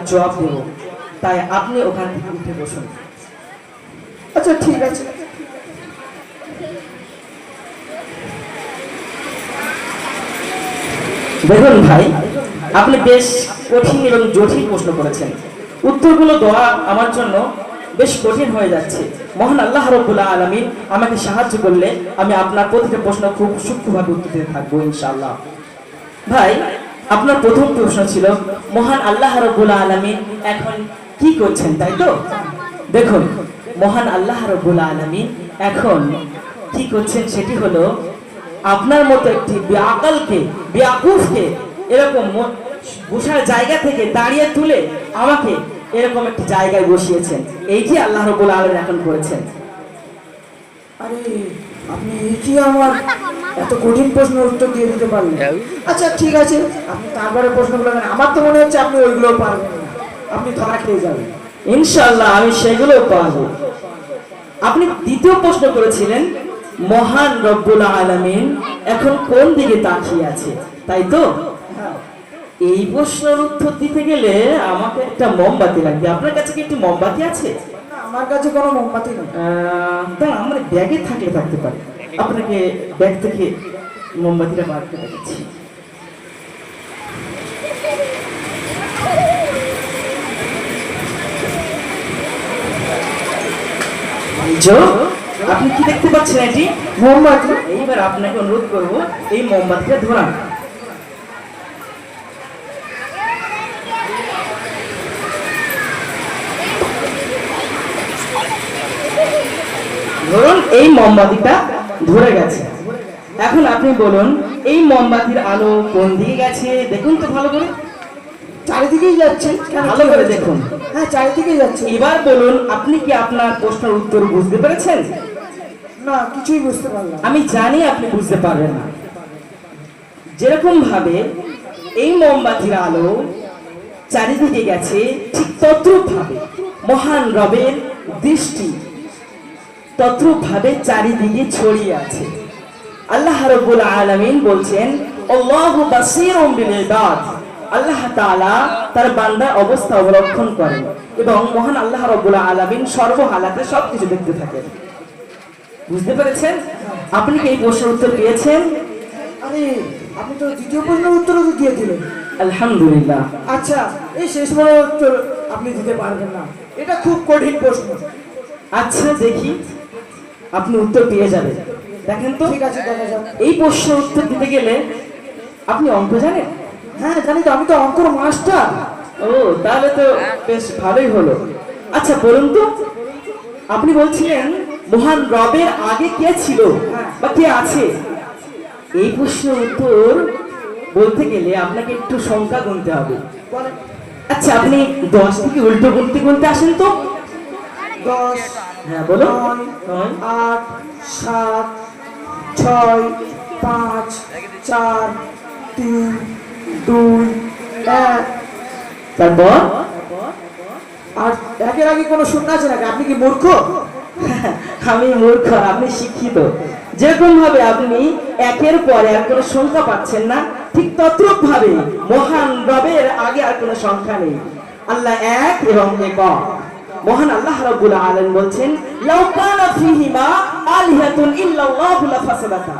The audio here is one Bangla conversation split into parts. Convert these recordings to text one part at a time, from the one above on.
জবাব দেব, তাই আপনি ওখান থেকে উঠে বসুন। আচ্ছা ঠিক আছে। দেখুন ভাই, আপনি বেশ কঠিন এবং জটিল প্রশ্ন করেছেন। উত্তরগুলো দেওয়া আমার জন্য বেশ কঠিন হয়ে যাচ্ছে। মহান আল্লাহ রাব্বুল আলামিন আমাকে সাহায্য করলে আমি আপনার প্রতিটা প্রশ্ন খুব সূক্ষ্মভাবে উত্তর দিতে থাকবো ইনশাআল্লাহ। ভাই, আপনার প্রথম প্রশ্ন ছিল মহান আল্লাহ রাব্বুল আলামিন এখন কি করছেন, তাই তো? দেখুন, মহান আল্লাহ রাব্বুল আলামিন এখন কি করছেন সেটি হলো আপনার মতো একটি বেআকালকে, বেয়াকুফকে এরকম বসার জায়গা থেকে দাঁড়িয়ে তুলে আমাকে এরকম একটি জায়গায় বসিয়েছেন। এইটি আল্লাহ রাব্বুল আলামিন এখন করেছেন। আরে আপনি কি আমার এত কঠিন প্রশ্নের উত্তর দিয়ে দিতে পারলেন? আচ্ছা ঠিক আছে, আপনি তারপরে প্রশ্নগুলো করেন। আমার তো মনে হচ্ছে আপনি ওইগুলো পারবেন না, আপনি ধরা খেয়ে যাবেন। ইনশাআল্লাহ আমি সেগুলো পারবো। আপনি দ্বিতীয় প্রশ্ন করেছিলেন মহান রব্বুল আলামিন এখন কোন দিকে তাকিয়ে আছে, তাই তো? এই প্রশ্নের উত্তর দিতে গেলে আমাকে একটা মোমবাতি লাগবে। আপনার কাছে কি একটি মোমবাতি আছে? আমার কাছে কোনো মোমবাতি নেই। তা আমার ব্যাগে থাকলে থাকতে পারে। আপনাকে ব্যাগ থেকে মোমবাতিটা বার করে দেখাচ্ছি। আপনি কি দেখতে পাচ্ছেন? এটি মোমবাতি। এইবার আপনাকে অনুরোধ করব এই মোমবাতিটা ধরান। ধরুন, এই মোমবাতিটা ধরে গেছে। এখন আপনি বলুন এই মোমবাতির আলো কোন দিকে গেছে? দেখুন তো ভালো করে। চারিদিকেই যাচ্ছে। ভালো করে দেখুন। হ্যাঁ, চারিদিকেই যাচ্ছে। এবার বলুন আপনি কি আপনার প্রশ্নের উত্তর বুঝতে পেরেছেন? না, কিছুই বুঝতে পারলাম। আমি জানি আপনি বুঝতে পারবেন না। যেরকম ভাবে এই মোমবাতির আলো চারিদিকে গেছে, ঠিক তদ্রূপ ভাবে মহান রবের দৃষ্টি তদ্রূপ ভাবে চারিদিকে ছড়িয়ে আছে। আল্লাহ রাব্বুল আলামিন বলছেন আল্লাহু বাসীরুম বিল ইবাদ। আল্লাহ তাআলা তার বান্দার অবস্থা অবলক্ষণ করেন এবং মহান আল্লাহ রাব্বুল আলামিন সর্বহালাতে সবকিছু দেখতে থাকেন। বুঝতে পেরেছেন? আপনি কি এই প্রশ্নের উত্তর পেয়েছেন? আরে আপনি তো দ্বিতীয় প্রশ্নের উত্তরও তো দিয়ে দিলেন। আলহামদুলিল্লাহ। আচ্ছা, এই শেষ বলার উত্তর আপনি দিতে পারবেন না, এটা খুব কঠিন প্রশ্ন। আচ্ছা দেখি, আপনি উত্তর পেয়ে যাবেন। দেখেন তো। ঠিক আছে, দেখা যাক। এই প্রশ্নের উত্তর দিতে গেলে আপনি অঙ্ক জানেন? হ্যাঁ জানি তো, আমি তো অঙ্কর মাস্টার। ও, তাহলে তো বেশ ভালোই হলো। আচ্ছা বলুন তো, আপনি বলছিলেন মহান রবের আগে কে ছিল বা কে আছে? এই প্রশ্নের উত্তর বলতে গেলে আপনাকে একটু সংখ্যা গুনতে হবে। আচ্ছা, আপনি 10 থেকে উল্টো গুনতে গুনতে আসেন তো। 10, হ্যাঁ বলুন। 9, 8, 7, 6, 5, 4, 3, 2, 1। তারপর আর একের আগে কোনো শূন্য আছে নাকি? আপনি কি মূর্খ? আমি মূর্খ, আপনি শিক্ষিত। যেরকম ভাবে আপনি একের পর এক কোনো সংখ্যা পাচ্ছেন না, ঠিক তদ্রূপ ভাবে মহান রবের আগে আর কোনো সংখ্যা নেই। আল্লাহ এক এবং একক। মহান আল্লাহ রাব্বুল আলামিন বলছেন লাউ কানা ফীহিমা আলিহাতুন ইল্লাল্লাহু লাফাসাদাতা।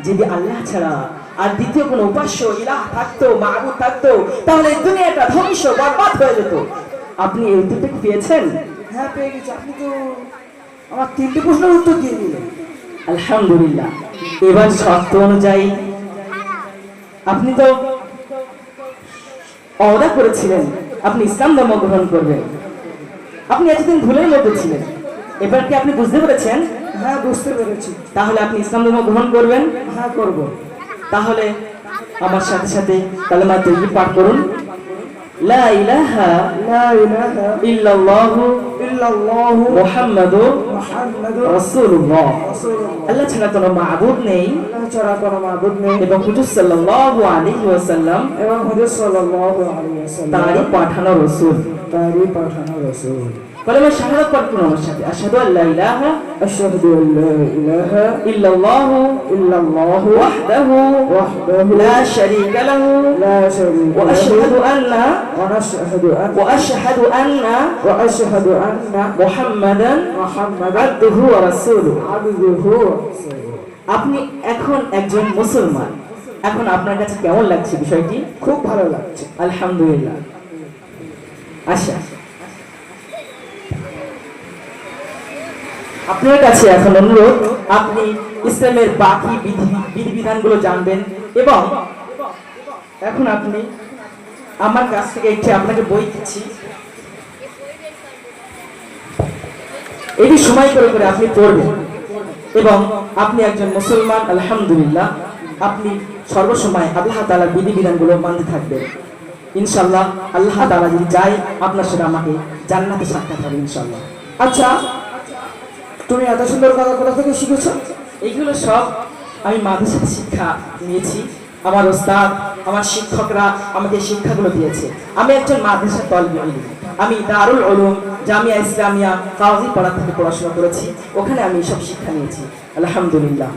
যদি আল্লাহ ছাড়া আর দ্বিতীয় কোনো উপাস্য ইলাহ থাকতো, মাবুদ থাকতো, তাহলে এই দুনিয়াটা ধ্বংস বরবাদ হয়ে যেত। আপনি এই উত্তরটা কি পেয়েছেন? হ্যাঁ পেয়ে গেছি। আপনি তো আমার 3টে প্রশ্নের উত্তর দিয়ে দিলেন। আলহামদুলিল্লাহ। এবার শর্ত অনুযায়ী আপনি তো ওয়াদা করেছিলেন আপনি ইসলাম ধর্ম গ্রহণ করবেন। আপনি এতদিন ভুলের মধ্যে ছিলেন, এবার কি আপনি বুঝতে পেরেছেন? হ্যাঁ বুঝতে পেরেছি। তাহলে আপনি ইসলাম ধর্ম গ্রহণ করবেন? হ্যাঁ করব। তাহলে আমার সাথে সাথে কালেমা তাইয়্যিব পাঠ করুন। লা ইলাহা ইল্লাল্লাহু মুহাম্মাদুর রাসূলুল্লাহ। আল্লাহ ছাড়া কোনো মাবুদ নেই এবং হুজুর সাল্লাল্লাহু আলাইহি ওয়াসাল্লাম তারই পাঠানো রাসূল। কালেমা শাহাদাত পাঠ করুন আমার সাথে। আশহাদু আল্লা ইলাহা আশহাদু আল্লা ইলাহা ইল্লাল্লাহু ইল্লাল্লাহু ওয়াহদাহু ওয়াহদাহু লা শারীকা লাহু লা শারীকা ওয়া আশহাদু আন্না وأشهد أن মুহাম্মাদান আবদুহু ওয়া রাসূলুহু। عبده আপনি এখন একজন মুসলমান। এখন আপনার কাছে কেমন লাগছে বিষয়টি? খুব ভালো লাগছে। আলহামদুলিল্লাহ। আচ্ছা, আপনার কাছে এখন অনুরোধ, আপনি ইসলামের বাকি বিধিবিধানগুলো জানবেন এবং এখন আপনি আমার কাছ থেকে একটি আপনাকে বই দিচ্ছি, এটি সময় করে করে আপনি পড়বেন এবং আপনি একজন মুসলমান। আলহামদুলিল্লাহ, আপনি সর্বসময় আল্লাহ তাআলার বিধিবিধানগুলো মানতে থাকবেন। ইনশাআল্লাহ আল্লাহ তাআলা যদি চায় আপনার সাথে আমাকে জান্নাতে সাক্ষাৎ হবে ইনশাআল্লাহ। আচ্ছা, তুমি এত সুন্দর কথা কোথা থেকে শিখেছো? এইগুলো সব আমি মাদ্রাসাতে শিক্ষা নিয়েছি। আমার ওস্তাদ, আমার শিক্ষকরা আমাকে শিক্ষাগুলো দিয়েছে। আমি একজন মাদ্রাসার তালিবে ইলম। আমি দারুল উলুম জামিয়া ইসলামিয়া কাজীপাড়া থেকে পড়াশোনা করেছি। ওখানে আমি সব শিক্ষা নিয়েছি। আলহামদুলিল্লাহ।